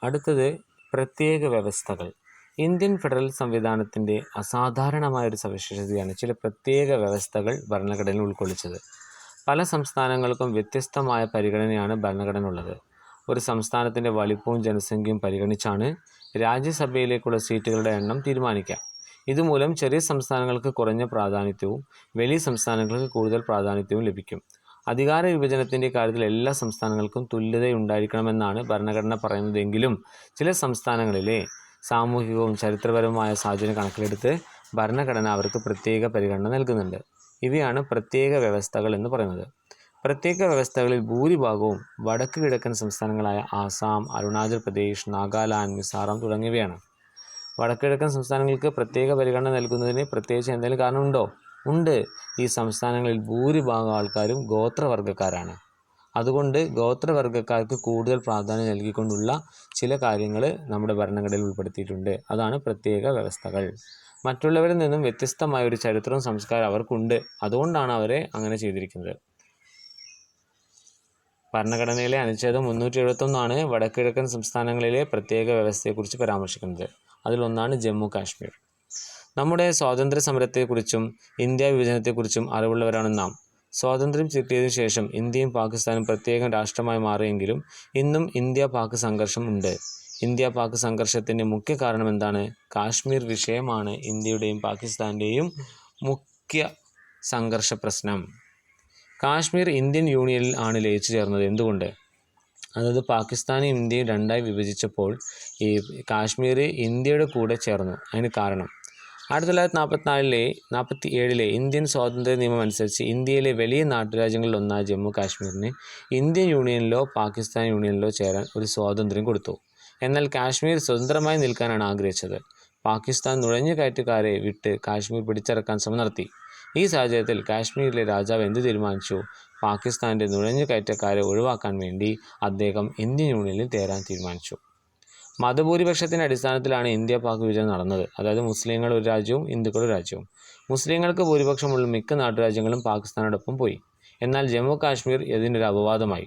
അടുത്തത് പ്രത്യേക വ്യവസ്ഥകൾ. ഇന്ത്യൻ ഫെഡറൽ സംവിധാനത്തിൻ്റെ അസാധാരണമായൊരു സവിശേഷതയാണ് ചില പ്രത്യേക വ്യവസ്ഥകൾ ഭരണഘടനയിൽ ഉൾക്കൊള്ളിച്ചത്. പല സംസ്ഥാനങ്ങൾക്കും വ്യത്യസ്തമായ പരിഗണനയാണ് ഭരണഘടന ഉള്ളത്. ഒരു സംസ്ഥാനത്തിൻ്റെ വലിപ്പവും ജനസംഖ്യയും പരിഗണിച്ചാണ് രാജ്യസഭയിലേക്കുള്ള സീറ്റുകളുടെ എണ്ണം തീരുമാനിക്കുക. ഇതുമൂലം ചെറിയ സംസ്ഥാനങ്ങൾക്ക് കുറഞ്ഞ പ്രാധാന്യവും വലിയ സംസ്ഥാനങ്ങൾക്ക് കൂടുതൽ പ്രാധാന്യവും ലഭിക്കും. അധികാര വിഭജനത്തിൻ്റെ കാര്യത്തിൽ എല്ലാ സംസ്ഥാനങ്ങൾക്കും തുല്യതയുണ്ടായിരിക്കണമെന്നാണ് ഭരണഘടന പറയുന്നതെങ്കിലും ചില സംസ്ഥാനങ്ങളിലെ സാമൂഹികവും ചരിത്രപരവുമായ സാഹചര്യം കണക്കിലെടുത്ത് ഭരണഘടന അവർക്ക് പ്രത്യേക പരിഗണന നൽകുന്നുണ്ട്. ഇവയാണ് പ്രത്യേക വ്യവസ്ഥകൾ എന്ന് പറയുന്നത്. പ്രത്യേക വ്യവസ്ഥകളിൽ ഭൂരിഭാഗവും വടക്ക് കിഴക്കൻ സംസ്ഥാനങ്ങളായ ആസാം, അരുണാചൽ പ്രദേശ്, നാഗാലാൻഡ്, മിസോറാം തുടങ്ങിയവയാണ്. വടക്ക് കിഴക്കൻ സംസ്ഥാനങ്ങൾക്ക് പ്രത്യേക പരിഗണന നൽകുന്നതിന് പ്രത്യേകിച്ച് എന്തെങ്കിലും കാരണമുണ്ടോ? ഉണ്ട്. ഈ സംസ്ഥാനങ്ങളിൽ ഭൂരിഭാഗം ആൾക്കാരും ഗോത്രവർഗ്ഗക്കാരാണ്. അതുകൊണ്ട് ഗോത്രവർഗ്ഗക്കാർക്ക് കൂടുതൽ പ്രാധാന്യം നൽകിക്കൊണ്ടുള്ള ചില കാര്യങ്ങൾ നമ്മുടെ ഭരണഘടനയിൽ ഉൾപ്പെടുത്തിയിട്ടുണ്ട്. അതാണ് പ്രത്യേക വ്യവസ്ഥകൾ. മറ്റുള്ളവരിൽ നിന്നും വ്യത്യസ്തമായ ഒരു ചരിത്രവും സംസ്കാരം അവർക്കുണ്ട്. അതുകൊണ്ടാണ് അവരെ അങ്ങനെ ചെയ്തിരിക്കുന്നത്. ഭരണഘടനയിലെ അനുച്ഛേദം 371 വടക്കുകിഴക്കൻ സംസ്ഥാനങ്ങളിലെ പ്രത്യേക വ്യവസ്ഥയെക്കുറിച്ച് പരാമർശിക്കുന്നത്. അതിലൊന്നാണ് ജമ്മു കാശ്മീർ. നമ്മുടെ സ്വാതന്ത്ര്യ സമരത്തെക്കുറിച്ചും ഇന്ത്യ വിഭജനത്തെക്കുറിച്ചും അറിവുള്ളവരാണ് നാം. സ്വാതന്ത്ര്യം കിട്ടിയതിനു ശേഷം ഇന്ത്യയും പാകിസ്ഥാനും പ്രത്യേകം രാഷ്ട്രമായി മാറിയെങ്കിലും ഇന്നും ഇന്ത്യ പാക് സംഘർഷം ഉണ്ട്. ഇന്ത്യ പാക് സംഘർഷത്തിൻ്റെ മുഖ്യ കാരണം എന്താണ്? കാശ്മീർ വിഷയമാണ് ഇന്ത്യയുടെയും പാകിസ്ഥാൻ്റെയും മുഖ്യ സംഘർഷ പ്രശ്നം. കാശ്മീർ ഇന്ത്യൻ യൂണിയനിൽ ആണ് ലയിച്ചു ചേർന്നത്. എന്തുകൊണ്ട്? അതായത് പാകിസ്ഥാനും ഇന്ത്യയും രണ്ടായി വിഭജിച്ചപ്പോൾ ഈ കാശ്മീർ ഇന്ത്യയുടെ കൂടെ ചേർന്നു. അതിന് കാരണം 1947 ഇന്ത്യൻ സ്വാതന്ത്ര്യ നിയമം അനുസരിച്ച് ഇന്ത്യയിലെ വലിയ നാട്ടുരാജ്യങ്ങളിലൊന്നായ ജമ്മു കാശ്മീരിന് ഇന്ത്യൻ യൂണിയനിലോ പാകിസ്ഥാൻ യൂണിയനിലോ ചേരാൻ ഒരു സ്വാതന്ത്ര്യം കൊടുത്തു. എന്നാൽ കാശ്മീർ സ്വതന്ത്രമായി നിൽക്കാനാണ് ആഗ്രഹിച്ചത്. പാകിസ്ഥാൻ നുഴഞ്ഞുകയറ്റക്കാരെ വിട്ട് കാശ്മീർ പിടിച്ചടക്കാൻ ശ്രമം നടത്തി. ഈ സാഹചര്യത്തിൽ കാശ്മീരിലെ രാജാവ് എന്ത് തീരുമാനിച്ചു? പാകിസ്ഥാൻ്റെ നുഴഞ്ഞുകയറ്റക്കാരെ ഒഴിവാക്കാൻ വേണ്ടി അദ്ദേഹം ഇന്ത്യൻ യൂണിയനിൽ ചേരാൻ തീരുമാനിച്ചു. മതഭൂരിപക്ഷത്തിൻ്റെ അടിസ്ഥാനത്തിലാണ് ഇന്ത്യ പാക് വിഭജനം നടന്നത്. അതായത് മുസ്ലിങ്ങൾ ഒരു രാജ്യവും ഹിന്ദുക്കൾ ഒരു രാജ്യവും. മുസ്ലിങ്ങൾക്ക് ഭൂരിപക്ഷമുള്ള മിക്ക നാട്ടുരാജ്യങ്ങളും പാകിസ്ഥാനോടൊപ്പം പോയി. എന്നാൽ ജമ്മു കാശ്മീർ ഇതിനൊരു അപവാദമായി.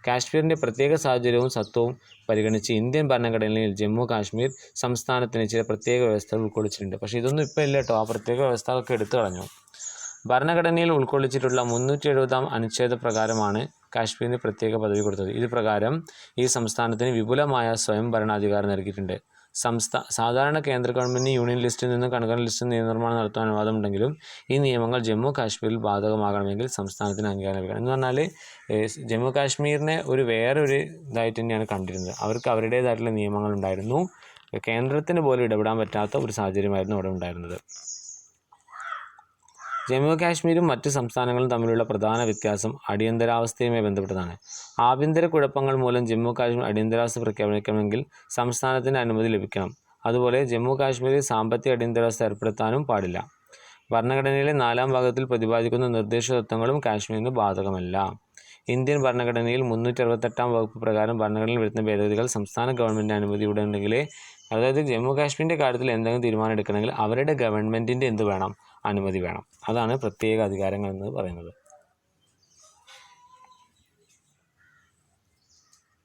കാശ്മീരിൻ്റെ പ്രത്യേക സാഹചര്യവും സത്വവും പരിഗണിച്ച് ഇന്ത്യൻ ഭരണഘടനയിൽ ജമ്മു കാശ്മീർ സംസ്ഥാനത്തിന് ചില പ്രത്യേക വ്യവസ്ഥകൾ ഉൾക്കൊള്ളിച്ചിട്ടുണ്ട്. പക്ഷേ ഇതൊന്നും ഇപ്പോൾ ഇല്ല കേട്ടോ. ആ പ്രത്യേക വ്യവസ്ഥകളൊക്കെ എടുത്തു കളഞ്ഞു. ഭരണഘടനയിൽ ഉൾക്കൊള്ളിച്ചിട്ടുള്ള 370 അനുച്ഛേദ പ്രകാരമാണ് കാശ്മീരിന് പ്രത്യേക പദവി കൊടുത്തത്. ഇത് പ്രകാരം ഈ സംസ്ഥാനത്തിന് വിപുലമായ സ്വയം ഭരണാധികാരം നൽകിയിട്ടുണ്ട്. സാധാരണ കേന്ദ്ര ഗവൺമെൻറ്റിന് യൂണിയൻ ലിസ്റ്റിൽ നിന്നും കൺകറന്റ് ലിസ്റ്റ് നിയമനിർമ്മാണം നടത്താൻ അനുവാദമുണ്ടെങ്കിലും ഈ നിയമങ്ങൾ ജമ്മു കാശ്മീരിൽ ബാധകമാകണമെങ്കിൽ സംസ്ഥാനത്തിന് അംഗീകാരം ലഭിക്കണം. എന്ന് പറഞ്ഞാൽ ജമ്മു കാശ്മീരിനെ വേറൊരു ഇതായിട്ട് തന്നെയാണ് കണ്ടിരുന്നത്. അവർക്ക് അവരുടേതായിട്ടുള്ള നിയമങ്ങളുണ്ടായിരുന്നു. കേന്ദ്രത്തിന് പോലും ഇടപെടാൻ പറ്റാത്ത ഒരു സാഹചര്യമായിരുന്നു അവിടെ ഉണ്ടായിരുന്നത്. ജമ്മു കാശ്മീരും മറ്റ് സംസ്ഥാനങ്ങളും തമ്മിലുള്ള പ്രധാന വ്യത്യാസം അടിയന്തരാവസ്ഥയുമായി ബന്ധപ്പെട്ടതാണ്. ആഭ്യന്തര കുഴപ്പങ്ങൾ മൂലം ജമ്മു കാശ്മീർ അടിയന്തരാവസ്ഥ പ്രഖ്യാപിക്കണമെങ്കിൽ സംസ്ഥാനത്തിന് അനുമതി ലഭിക്കണം. അതുപോലെ ജമ്മു കാശ്മീരിൽ സാമ്പത്തിക അടിയന്തരാവസ്ഥ ഏർപ്പെടുത്താനും പാടില്ല. ഭരണഘടനയിലെ 4-ാം ഭാഗത്തിൽ പ്രതിപാദിക്കുന്ന നിർദ്ദേശ തത്വങ്ങളും കാശ്മീരിന് ബാധകമല്ല. ഇന്ത്യൻ ഭരണഘടനയിൽ 368-ാം വകുപ്പ് പ്രകാരം ഭരണഘടനയിൽ വരുന്ന ഭേദഗതികൾ സംസ്ഥാന ഗവൺമെൻറ് അനുമതി ഉണ്ടെങ്കിലേ, അതായത് ജമ്മു കാശ്മീരിൻ്റെ കാര്യത്തിൽ എന്തെങ്കിലും തീരുമാനം എടുക്കണമെങ്കിൽ അവരുടെ ഗവൺമെൻറ്റിൻ്റെ എന്ത് വേണം? അനുമതി വേണം. അതാണ് പ്രത്യേക അധികാരങ്ങൾ എന്ന് പറയുന്നത്.